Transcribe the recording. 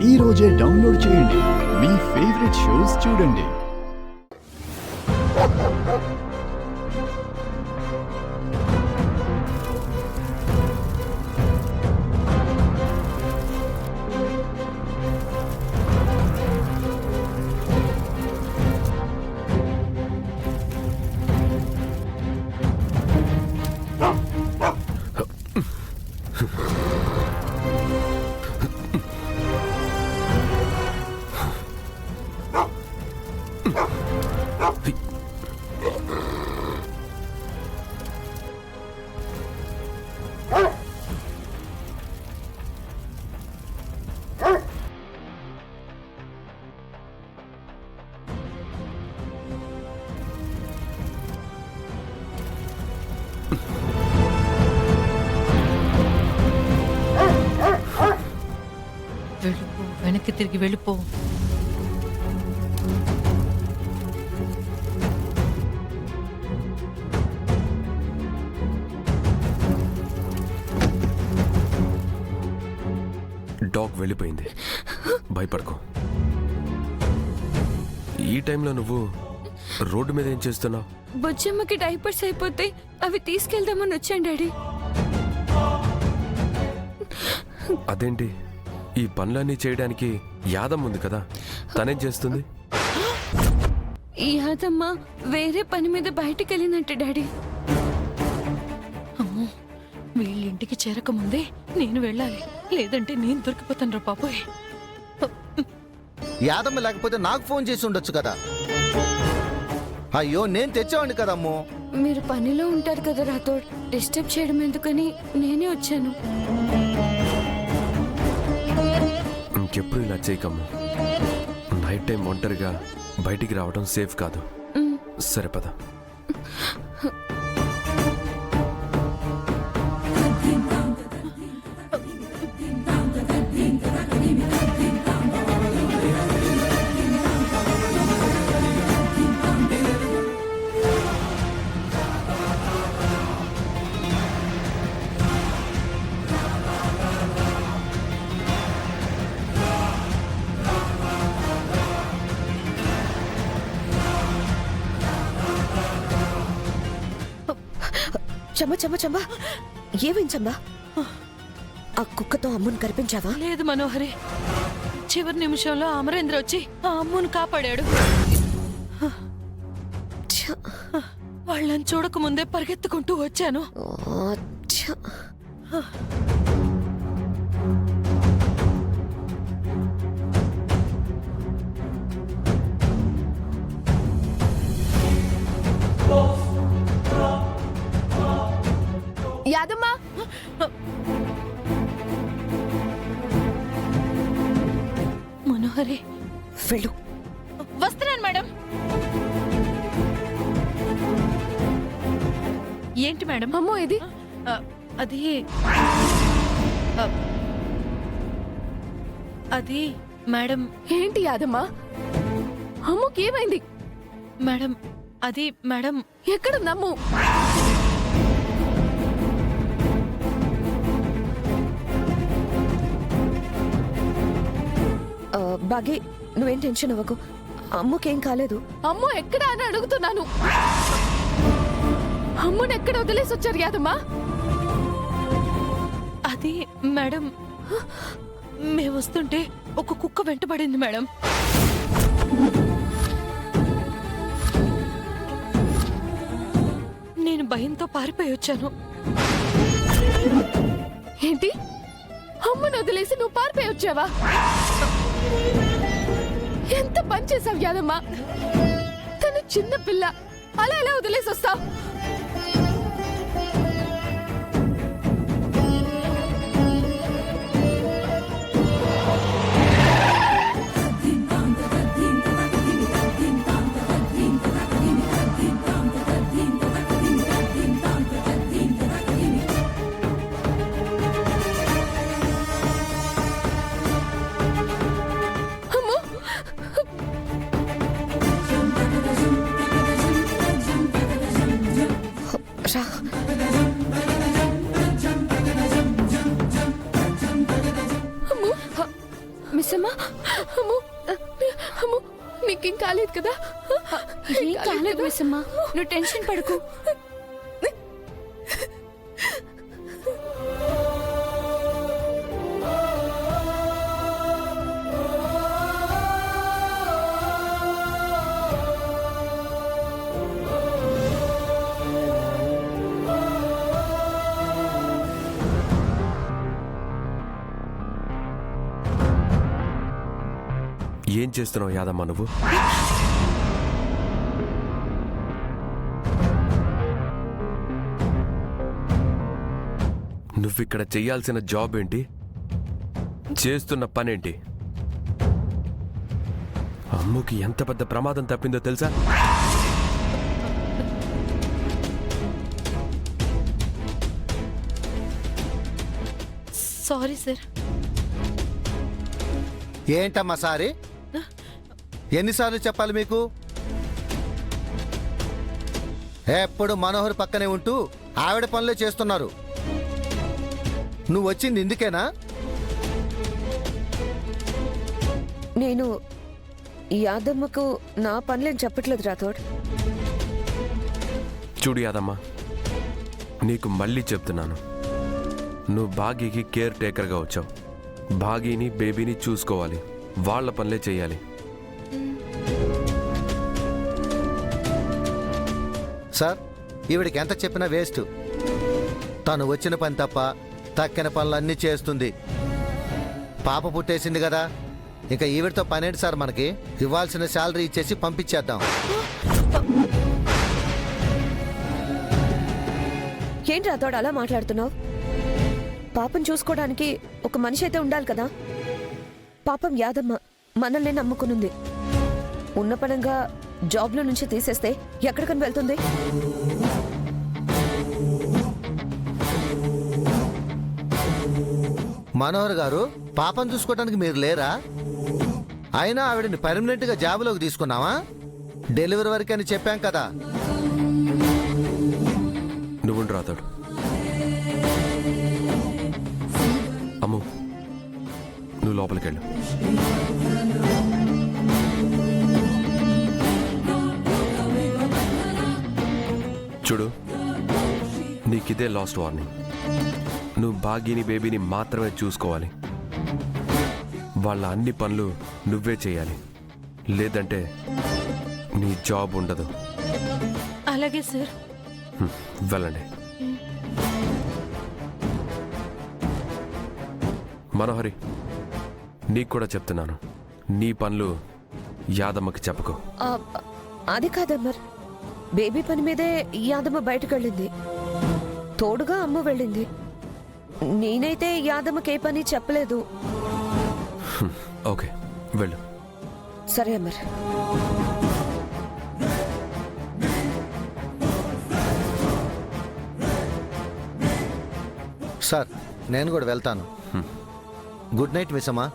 ఈ రోజే డౌన్లోడ్ చేయండి. మీ ఫేవరెట్ షోస్ చూడండి. వెళ్ళిపో, వెనక్కి తిరిగి వెళ్ళిపో. డాగ్ వెళ్ళిపోయింది, భయపడకు. ఈ టైంలో నువ్వు రోడ్డు మీద ఏం చేస్తున్నావు? బొజ్జమ్మకి డైపర్స్ అయిపోతే అవి తీసుకెళ్దామని వచ్చాను డాడీ. అదేంటి, ఈ పనులన్నీ చేయడానికి యాదమ్మ ఉంది కదా, తనేం చేస్తుంది? ఈ యాదమ్మ వేరే పని మీద బయటికి వెళ్ళినట్టు డాడీ. అమ్మో, వీళ్ళింటికి చేరకముందే నేను వెళ్ళాలి, లేదంటే నేను దొరికిపోతాను రా పాపోయ్. యాదమ్మ లేకపోతే నాకు ఫోన్ చేసి ఉండొచ్చు కదా. అయ్యో, నేను తెచ్చావండి కదమ్మో. మీరు పనిలో ఉంటారు కదా రాథోడ్, డిస్టర్బ్ చేయడం ఎందుకని నేనే వచ్చాను. ఇంకెప్పుడు ఇలా చేయకమ్మా. నైట్ టైం ఒంటరిగా బయటికి రావడం సేఫ్ కాదు. సరే పద. చమ్మ చమ్మ చమ్మ, ఏమైందమ్మా? ఆ కుక్కతో అమ్ముని కనిపించావా? లేదు మనోహరి, చివరి నిమిషంలో అమరేంద్ర వచ్చి ఆ అమ్మును కాపాడాడు. వాళ్ళని చూడకముందే పరిగెత్తుకుంటూ వచ్చాను. యాదమ్మా, మనోహరి వెళ్ళు. వస్తున్నాను మేడం. ఏంటి మేడం? అమ్మో ఇది అది అది మేడం. ఏంటి యాదమ్మా? అమ్మకి ఏమైంది మేడం? అది మేడం. ఎక్కడుందమ్ము? బాగే, నువ్వేం టెన్షన్ అవ్వకు, అమ్ముకేం కాలేదు. అమ్మో ఎక్కడ అని అడుగుతున్నాను. అమ్ముని ఎక్కడ వదిలేసి వచ్చారు యాదమ్మా? అది మేడం, మేము వస్తుంటే ఒక కుక్క వెంటబడింది మేడం. నేను భయంతో పారిపోయి వచ్చాను. ఏంటి, అమ్మని వదిలేసి నువ్వు పారిపోయి వచ్చావా? ఎంత పని చేసావు యాదమ్మా? తను చిన్న పిల్ల, అలా ఎలా వదిలేసి వస్తావు? మిస్సమ్మా, అమ్మో అమ్మో నీకేం కాలేదు కదా? ఏం కాలేదు మిస్సమ్మా, నువ్వు టెన్షన్ పడకు. ఏం చేస్తున్నావు యాదమ్మ నువ్వు? నువ్విక్కడ చెయ్యాల్సిన జాబ్ ఏంటి? చేస్తున్న పనేంటి? అమ్ముకి ఎంత పెద్ద ప్రమాదం తప్పిందో తెలుసా? Sorry sir. ఏంటమ్మా సారీ? ఎన్నిసార్లు చెప్పాలి మీకు? ఎప్పుడు మనోహర్ పక్కనే ఉంటూ ఆవిడ పనులే చేస్తున్నారు. నువ్వు వచ్చింది ఇందుకేనా? నేను యాదమ్మకు నా పనులేం చెప్పట్లేదు రాథోడ్. చూడు యాదమ్మ, నీకు మళ్ళీ చెప్తున్నాను, నువ్వు భాగీకి కేర్ టేకర్గా వచ్చావు. భాగీని బేబీని చూసుకోవాలి, వాళ్ళ పనులే చేయాలి. సార్, ఈవిడికి ఎంత చెప్పినా వేస్ట్. తను వచ్చిన పని తప్ప తక్కిన పనులన్నీ చేస్తుంది. పాప పుట్టేసింది కదా, ఇక ఈవిడితో పనేంటి సార్? మనకి ఇవ్వాల్సిన శాలరీ ఇచ్చేసి పంపించేద్దాం. ఏంటి రాథోడ్ అలా మాట్లాడుతున్నావు? పాపం చూసుకోవడానికి ఒక మనిషి అయితే ఉండాలి కదా. పాపం యాదమ్మ మనల్ని నమ్ముకునుంది. ఉన్న పనంగా జాబ్లో నుంచి తీసేస్తే ఎక్కడికని వెళ్తుంది? మనోహర్ గారు, పాపం చూసుకోవడానికి మీరు లేరా? అయినా ఆవిడని పర్మనెంట్ గా జాబులోకి తీసుకున్నావా? డెలివరీ వరకు అని చెప్పాం కదా. నువ్వు రాతాడు. అమ్ము, నువ్వు లోపలికి వెళ్ళు. చూడు, నీకిదే లాస్ట్ వార్నింగ్. నువ్వు భాగీని బేబీని మాత్రమే చూసుకోవాలి. వాళ్ళ అన్ని పనులు నువ్వే చేయాలి, లేదంటే నీ జాబ్ ఉండదు. అలాగే సార్. వెళ్ళండి. మనోహరి, నీకు కూడా చెప్తున్నాను, నీ పనులు యాదమ్మకి చెప్పకు. అది కాదమ్మర్, బేబీ పని మీదే యాదమ్మ బయటకు వెళ్ళింది, తోడుగా అమ్మ వెళ్ళింది. నేనైతే యాదమ్మకి ఏ పని చెప్పలేదు. ఓకే, వెళ్ళు. సరే అమ్మర్. సార్, నేను కూడా వెళ్తాను. Good night మిస్సమ్మా.